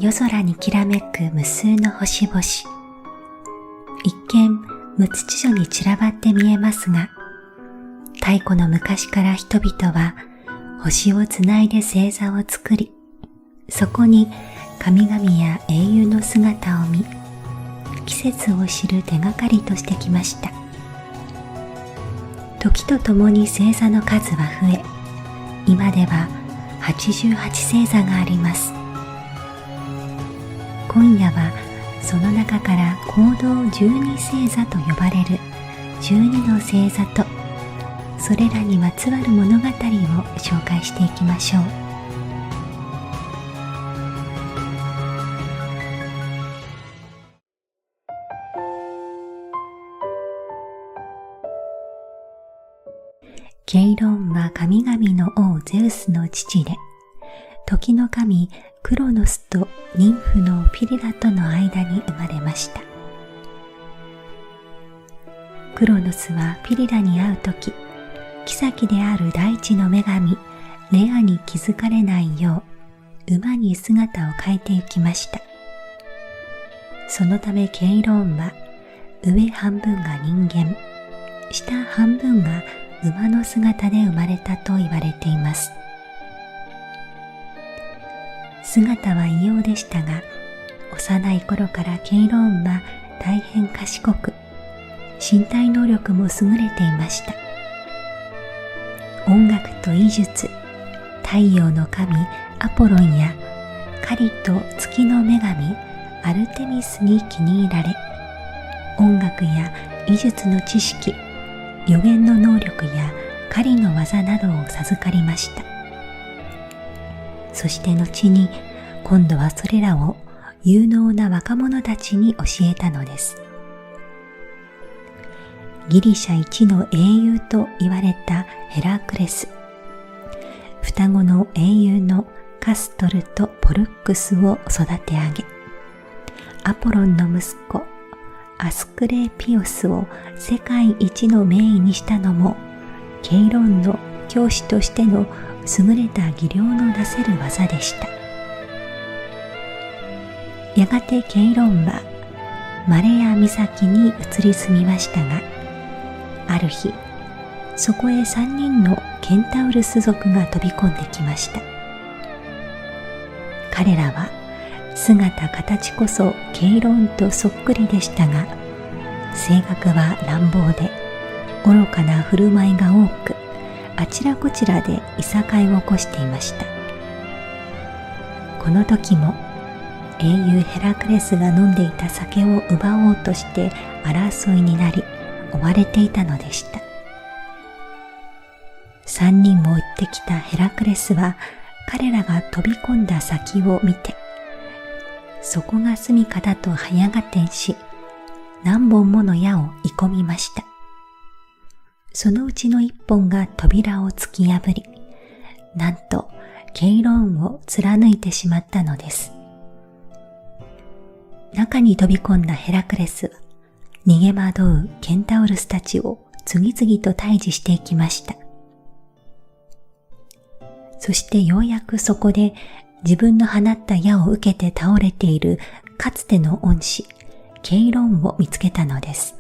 夜空にきらめく無数の星々。一見無秩序に散らばって見えますが、太古の昔から人々は星をつないで星座を作り、そこに神々や英雄の姿を見、季節を知る手がかりとしてきました。時とともに星座の数は増え、今では88星座があります。今夜はその中から黄道12星座と呼ばれる12の星座と、それらにまつわる物語を紹介していきましょう。ケイロンは神々の王ゼウスの父で、時の神クロノスとニンフのピリラとの間に生まれました。クロノスはピリラに会うとき、妃である大地の女神レアに気づかれないよう馬に姿を変えて行きました。そのためケイロンは上半分が人間、下半分が馬の姿で生まれたと言われています。姿は異様でしたが、幼い頃からケイロンは大変賢く、身体能力も優れていました。音楽と医術、太陽の神アポロンや狩りと月の女神アルテミスに気に入られ、音楽や医術の知識、予言の能力や狩りの技などを授かりました。そして後に今度はそれらを有能な若者たちに教えたのです。ギリシャ一の英雄と言われたヘラクレス、双子の英雄のカストルとポルックスを育て上げ、アポロンの息子アスクレピオスを世界一の名医にしたのも、ケイロンの教師としての優れた技量の出せる技でした。やがてケイロンはマレア岬に移り住みましたが、ある日、そこへ3人のケンタウルス族が飛び込んできました。彼らは姿形こそケイロンとそっくりでしたが、性格は乱暴で愚かな振る舞いが多く、あちらこちらでいさかいを起こしていました。この時も英雄ヘラクレスが飲んでいた酒を奪おうとして争いになり、追われていたのでした。3人を追ってきたヘラクレスは彼らが飛び込んだ先を見て、そこが住処だと早合点し、何本もの矢を射込みました。そのうちの1本が扉を突き破り、なんとケイロンを貫いてしまったのです。中に飛び込んだヘラクレスは逃げ惑うケンタウルスたちを次々と退治していきました。そしてようやくそこで自分の放った矢を受けて倒れているかつての恩師ケイロンを見つけたのです。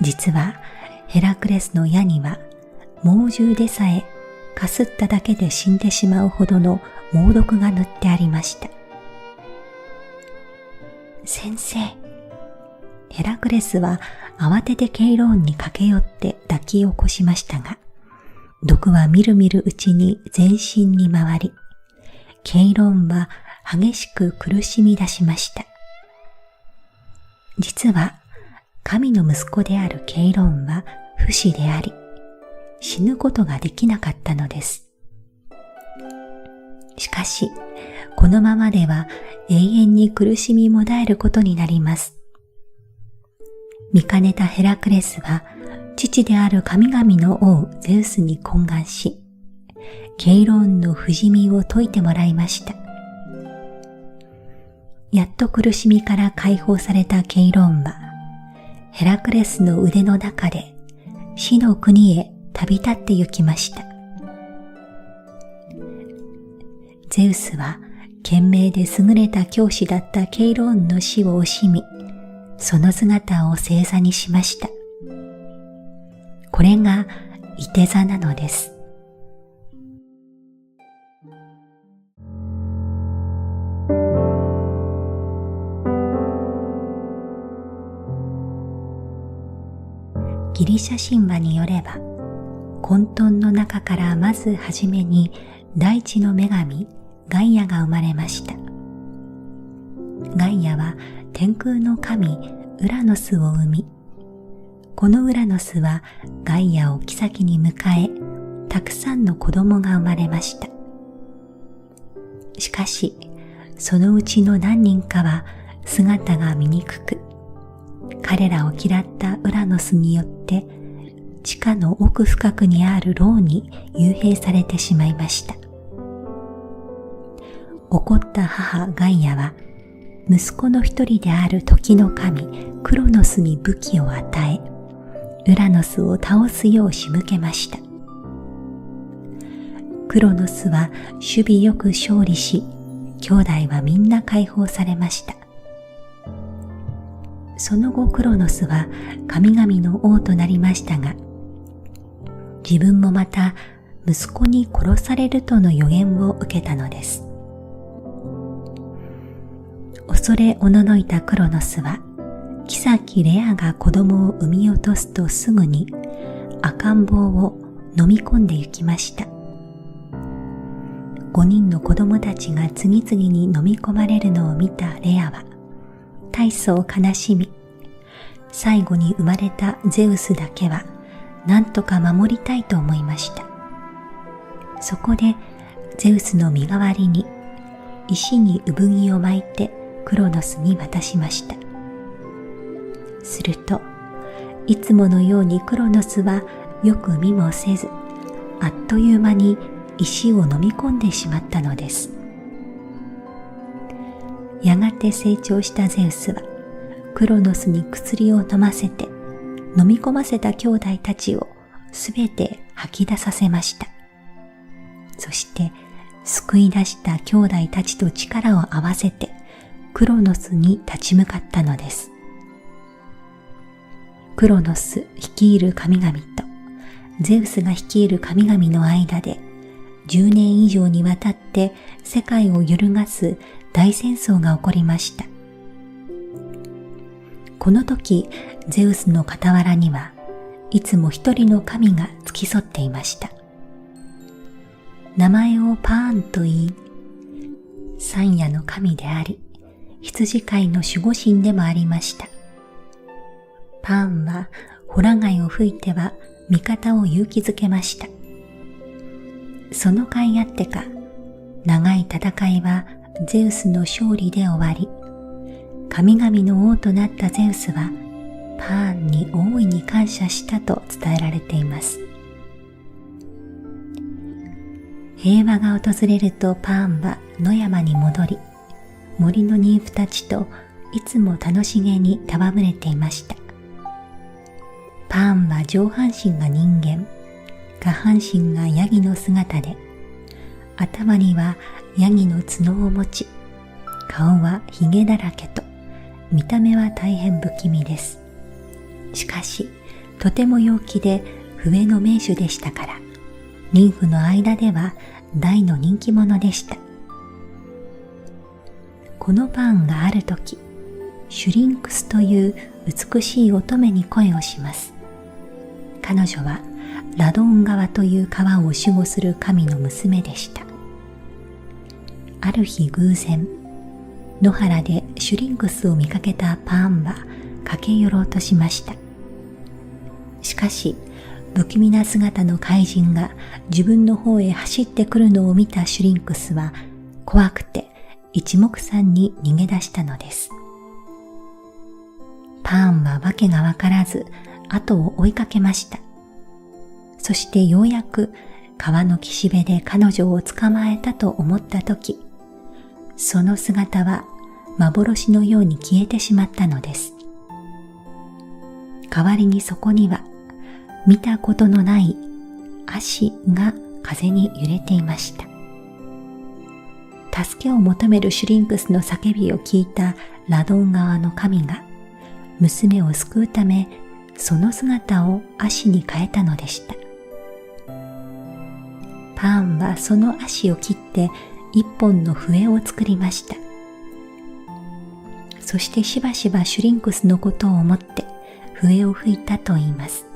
実はヘラクレスの矢には猛獣でさえかすっただけで死んでしまうほどの猛毒が塗ってありました。先生、ヘラクレスは慌ててケイロンに駆け寄って抱き起こしましたが、毒はみるみるうちに全身に回り、ケイロンは激しく苦しみ出しました。実は神の息子であるケイロンは不死であり、死ぬことができなかったのです。しかし、このままでは永遠に苦しみもだえることになります。見かねたヘラクレスは、父である神々の王ゼウスに懇願し、ケイロンの不死身を解いてもらいました。やっと苦しみから解放されたケイロンは、ヘラクレスの腕の中で死の国へ旅立って行きました。ゼウスは賢明で優れた教師だったケイローンの死を惜しみ、その姿を正座にしました。これが射手座なのです。ギリシャ神話によれば、混沌の中からまずはじめに大地の女神ガイアが生まれました。ガイアは天空の神ウラノスを生み、このウラノスはガイアを妃に迎え、たくさんの子供が生まれました。しかし、そのうちの何人かは姿が醜く、彼らを嫌ったウラノスによって地下の奥深くにある牢に幽閉されてしまいました。怒った母ガイアは息子の一人である時の神クロノスに武器を与え、ウラノスを倒すよう仕向けました。クロノスは守備よく勝利し、兄弟はみんな解放されました。その後クロノスは神々の王となりましたが、自分もまた息子に殺されるとの予言を受けたのです。恐れおののいたクロノスは、妃レアが子供を産み落とすとすぐに赤ん坊を飲み込んで行きました。5人の子供たちが次々に飲み込まれるのを見たレアは大層悲しみ、最後に生まれたゼウスだけは何とか守りたいと思いました。そこでゼウスの身代わりに石に産着を巻いてクロノスに渡しました。すると、いつものようにクロノスはよく見もせず、あっという間に石を飲み込んでしまったのです。やがて成長したゼウスは、クロノスに薬を飲ませて、飲み込ませた兄弟たちをすべて吐き出させました。そして、救い出した兄弟たちと力を合わせて、クロノスに立ち向かったのです。クロノス率いる神々とゼウスが率いる神々の間で10年以上にわたって世界を揺るがす大戦争が起こりました。この時、ゼウスの傍らにはいつも一人の神が付き添っていました。名前をパーンと言い、山野の神であり、羊飼いの守護神でもありました。パーンはホラ貝を吹いては味方を勇気づけました。その甲斐あってか、長い戦いはゼウスの勝利で終わり、神々の王となったゼウスはパーンに大いに感謝したと伝えられています。平和が訪れるとパーンは野山に戻り、森のニンフたちといつも楽しげに戯れていました。パーンは上半身が人間、下半身がヤギの姿で、頭にはヤギの角を持ち、顔はヒゲだらけと、見た目は大変不気味です。しかし、とても陽気で笛の名手でしたから、ニンフの間では大の人気者でした。このパーンがあるとき、シュリンクスという美しい乙女に恋をします。彼女はラドン川という川を守護する神の娘でした。ある日偶然、野原でシュリンクスを見かけたパーンは駆け寄ろうとしました。しかし、不気味な姿の怪人が自分の方へ走ってくるのを見たシュリンクスは怖くて一目散に逃げ出したのです。パーンはわけがわからず後を追いかけました。そしてようやく川の岸辺で彼女を捕まえたと思ったとき、その姿は幻のように消えてしまったのです。代わりにそこには見たことのない足が風に揺れていました。助けを求めるシュリンクスの叫びを聞いたラドン側の神が、娘を救うため、その姿を足に変えたのでした。パーンはその足を切って一本の笛を作りました。そしてしばしばシュリンクスのことを思って笛を吹いたと言います。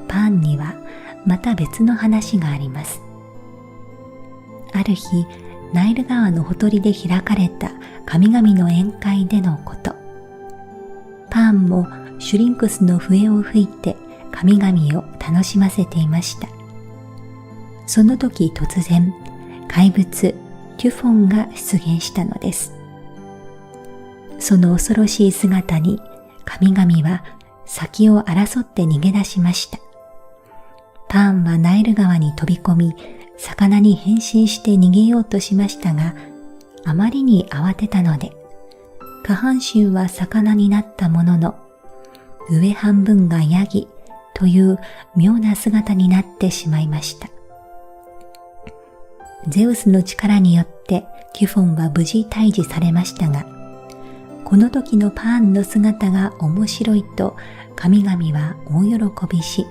パーンにはまた別の話があります。ある日、ナイル川のほとりで開かれた神々の宴会でのこと。パーンもシュリンクスの笛を吹いて神々を楽しませていました。その時突然、怪物テュフォンが出現したのです。その恐ろしい姿に神々は先を争って逃げ出しました。パーンはナイル川に飛び込み、魚に変身して逃げようとしましたが、あまりに慌てたので、下半身は魚になったものの、上半分がヤギという妙な姿になってしまいました。ゼウスの力によってテュフォンは無事退治されましたが、この時のパーンの姿が面白いと神々は大喜びし、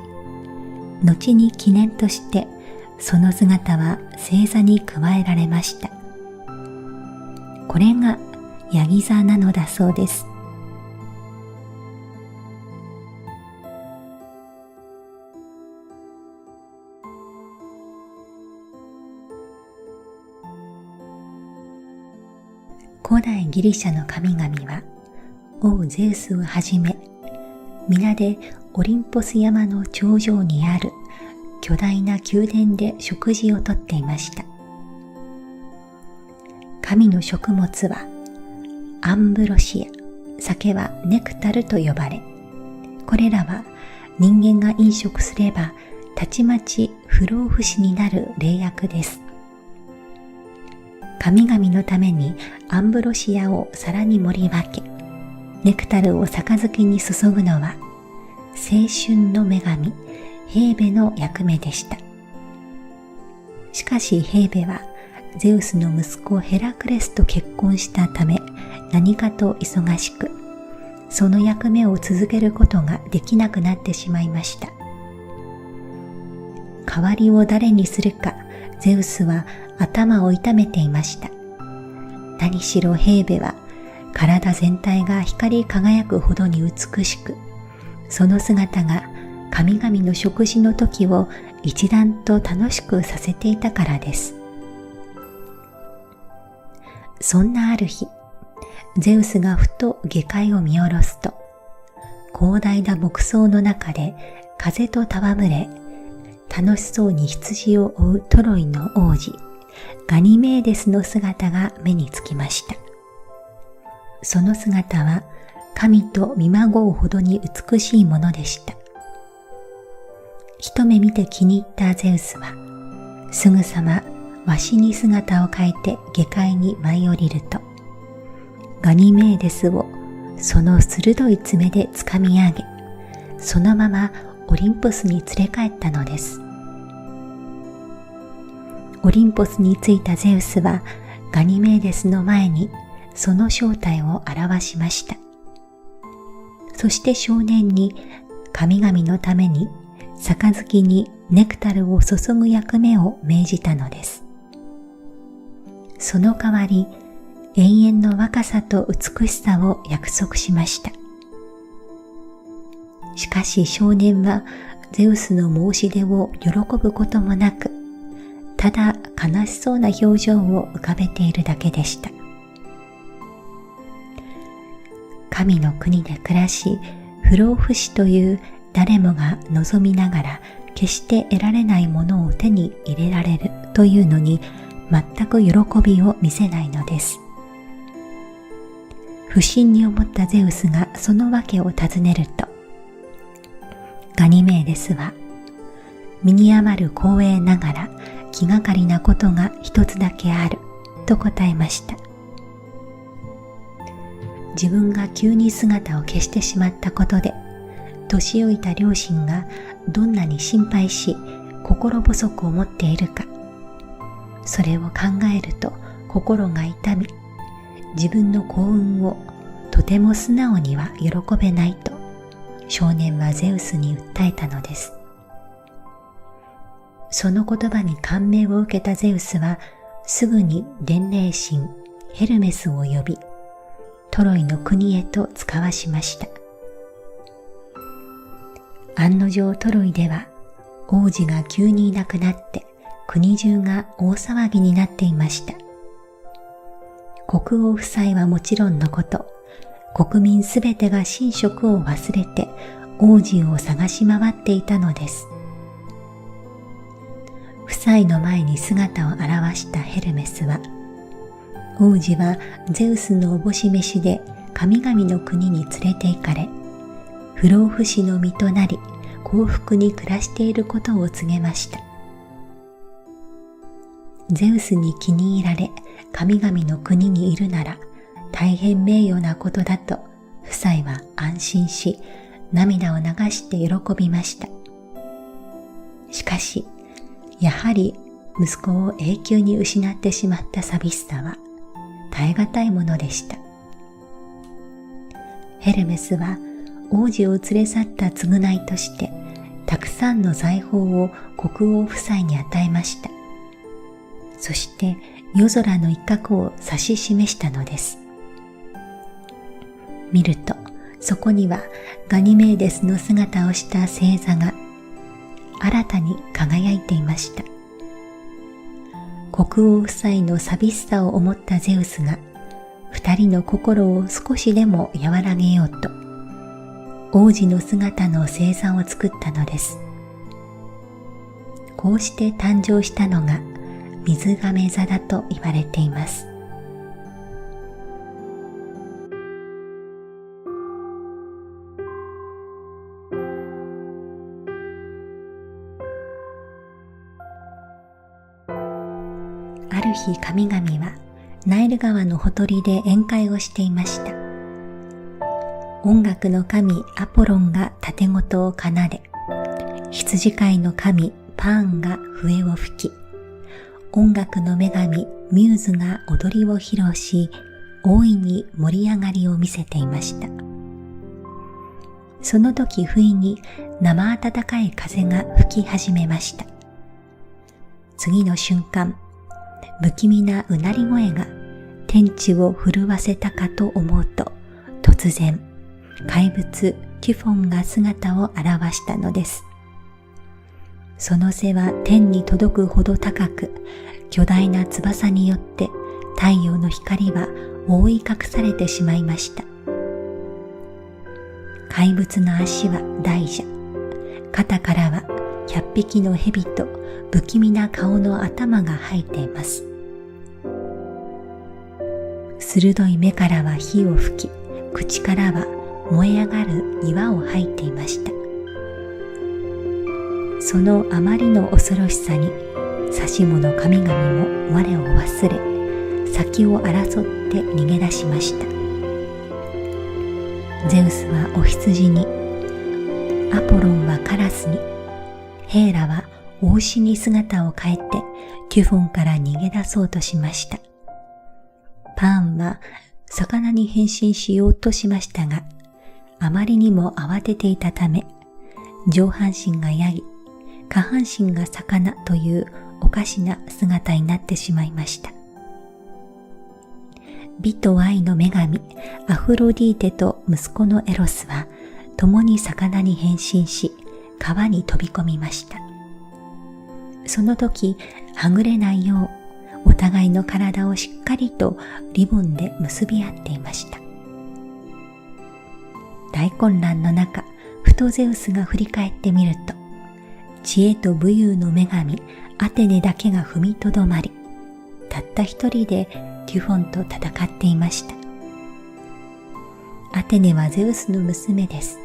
後に記念としてその姿は星座に加えられました。これがヤギ座なのだそうです。古代ギリシャの神々は王ゼウスをはじめ、皆でオリンポス山の頂上にある巨大な宮殿で食事をとっていました。神の食物はアンブロシア、酒はネクタルと呼ばれ、これらは人間が飲食すればたちまち不老不死になる霊薬です。神々のためにアンブロシアを皿に盛り分け、ネクタルを杯に注ぐのは青春の女神ヘーベの役目でした。しかしヘーベはゼウスの息子ヘラクレスと結婚したため何かと忙しく、その役目を続けることができなくなってしまいました。代わりを誰にするかゼウスは頭を痛めていました。何しろヘーベは体全体が光り輝くほどに美しく、その姿が神々の食事の時を一段と楽しくさせていたからです。そんなある日、ゼウスがふと下界を見下ろすと、広大な牧草の中で風と戯れ、楽しそうに羊を追うトロイの王子、ガニメーデスの姿が目につきました。その姿は神と見まごうほどに美しいものでした。一目見て気に入ったゼウスは、すぐさまわしに姿を変えて下界に舞い降りると、ガニメーデスをその鋭い爪で掴み上げ、そのままオリンポスに連れ帰ったのです。オリンポスに着いたゼウスはガニメーデスの前にその正体を表しました。そして少年に神々のために杯にネクタルを注ぐ役目を命じたのです。その代わり永遠の若さと美しさを約束しました。しかし少年はゼウスの申し出を喜ぶこともなく、ただ悲しそうな表情を浮かべているだけでした。神の国で暮らし、不老不死という誰もが望みながら決して得られないものを手に入れられるというのに全く喜びを見せないのです。不審に思ったゼウスがその訳を尋ねると、ガニメーデスは身に余る光栄ながら気がかりなことが一つだけあると答えました。自分が急に姿を消してしまったことで、年老いた両親がどんなに心配し心細く思っているか、それを考えると心が痛み、自分の幸運をとても素直には喜べないと少年はゼウスに訴えたのです。その言葉に感銘を受けたゼウスはすぐに伝令神ヘルメスを呼び、トロイの国へと遣わしました。案の定トロイでは王子が急にいなくなって国中が大騒ぎになっていました。国王夫妻はもちろんのこと、国民すべてが寝食を忘れて王子を探し回っていたのです。夫妻の前に姿を現したヘルメスは、王子はゼウスのおぼし飯で神々の国に連れて行かれ、不老不死の身となり幸福に暮らしていることを告げました。ゼウスに気に入られ神々の国にいるなら大変名誉なことだと夫妻は安心し涙を流して喜びました。しかしやはり息子を永久に失ってしまった寂しさは耐え難いものでした。ヘルメスは王子を連れ去った償いとしてたくさんの財宝を国王夫妻に与えました。そして夜空の一角を指し示したのです。見るとそこにはガニメーデスの姿をした星座が新たに輝いていました。国王夫妻の寂しさを思ったゼウスが二人の心を少しでも和らげようと王子の姿の星座を作ったのです。こうして誕生したのが水亀座だと言われています。ある日神々はナイル川のほとりで宴会をしていました。音楽の神アポロンが盾事を奏で、羊飼いの神パーンが笛を吹き、音楽の女神ミューズが踊りを披露し、大いに盛り上がりを見せていました。その時不意に生暖かい風が吹き始めました。次の瞬間、不気味なうなり声が天地を震わせたかと思うと、突然怪物テュフォンが姿を現したのです。その背は天に届くほど高く、巨大な翼によって太陽の光は覆い隠されてしまいました。怪物の足は大蛇、肩からは100匹の蛇と不気味な顔の頭が生えています。鋭い目からは火を吹き、口からは燃え上がる岩を吐いていました。そのあまりの恐ろしさに、指し物神々も我を忘れ、先を争って逃げ出しました。ゼウスはお羊に、アポロンはカラスに、ヘーラは大牛に姿を変えてテュフォンから逃げ出そうとしました。パーンは魚に変身しようとしましたが、あまりにも慌てていたため、上半身がヤギ、下半身が魚というおかしな姿になってしまいました。美と愛の女神アフロディーテと息子のエロスは共に魚に変身し、川に飛び込みました。その時、はぐれないようお互いの体をしっかりとリボンで結び合っていました。大混乱の中、ふとゼウスが振り返ってみると、知恵と武勇の女神アテネだけが踏みとどまり、たった一人でテュフォンと戦っていました。アテネはゼウスの娘です。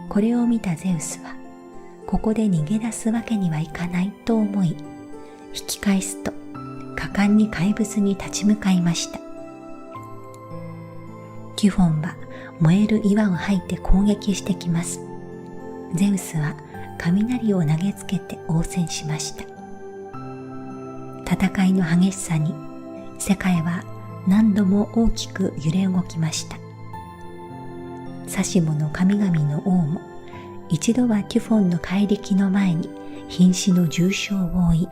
これを見たゼウスは、ここで逃げ出すわけにはいかないと思い、引き返すと果敢に怪物に立ち向かいました。テュフォンは燃える岩を吐いて攻撃してきます。ゼウスは雷を投げつけて応戦しました。戦いの激しさに世界は何度も大きく揺れ動きました。サシモの神々の王も一度はテュフォンの怪力の前に瀕死の重傷を負い、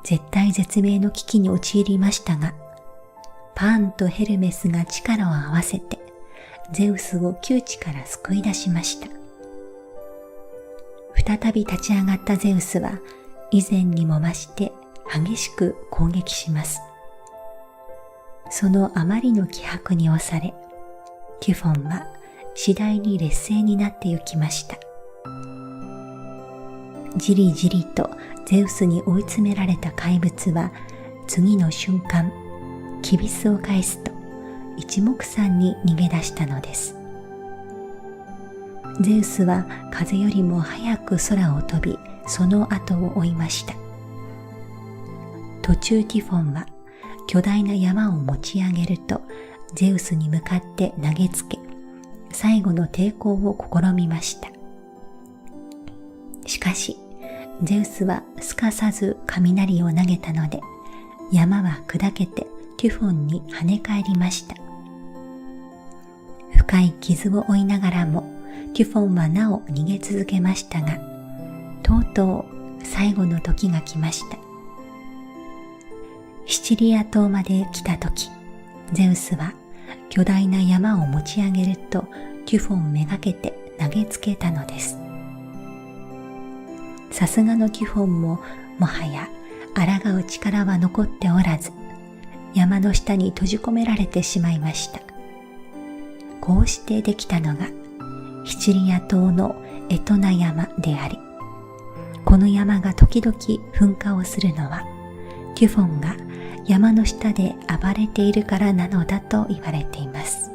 絶体絶命の危機に陥りましたが、パーンとヘルメスが力を合わせてゼウスを窮地から救い出しました。再び立ち上がったゼウスは以前にも増して激しく攻撃します。そのあまりの気迫に押され、テュフォンは次第に劣勢になってゆきました。じりじりとゼウスに追い詰められた怪物は次の瞬間、キビスを返すと一目散に逃げ出したのです。ゼウスは風よりも早く空を飛び、その後を追いました。途中ティフォンは巨大な山を持ち上げるとゼウスに向かって投げつけ、最後の抵抗を試みました。しかしゼウスはすかさず雷を投げたので、山は砕けてテュフォンに跳ね返りました。深い傷を負いながらもテュフォンはなお逃げ続けましたが、とうとう最後の時が来ました。シチリア島まで来た時、ゼウスは巨大な山を持ち上げるとテュフォンめがけて投げつけたのです。さすがのテュフォンももはや抗う力は残っておらず、山の下に閉じ込められてしまいました。こうしてできたのがシチリア島のエトナ山であり、この山が時々噴火をするのはテュフォンが山の下で暴れているからなのだと言われています。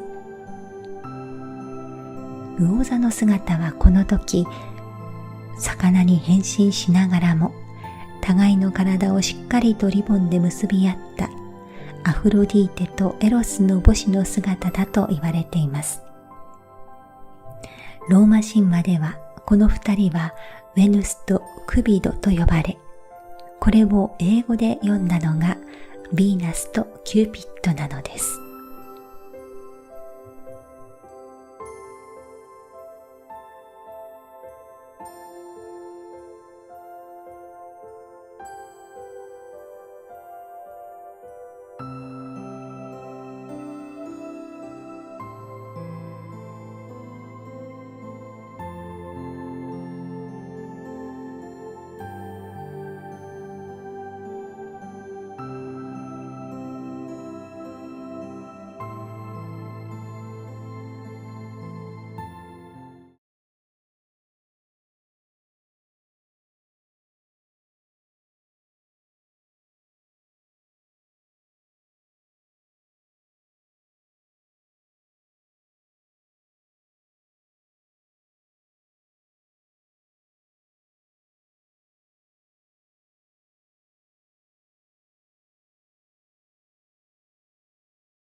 魚座の姿はこの時魚に変身しながらも、互いの体をしっかりとリボンで結び合ったアフロディーテとエロスの母子の姿だと言われています。ローマ神話ではこの二人はウェヌスとクビドと呼ばれ、これを英語で読んだのがヴィーナスとキューピッドなのです。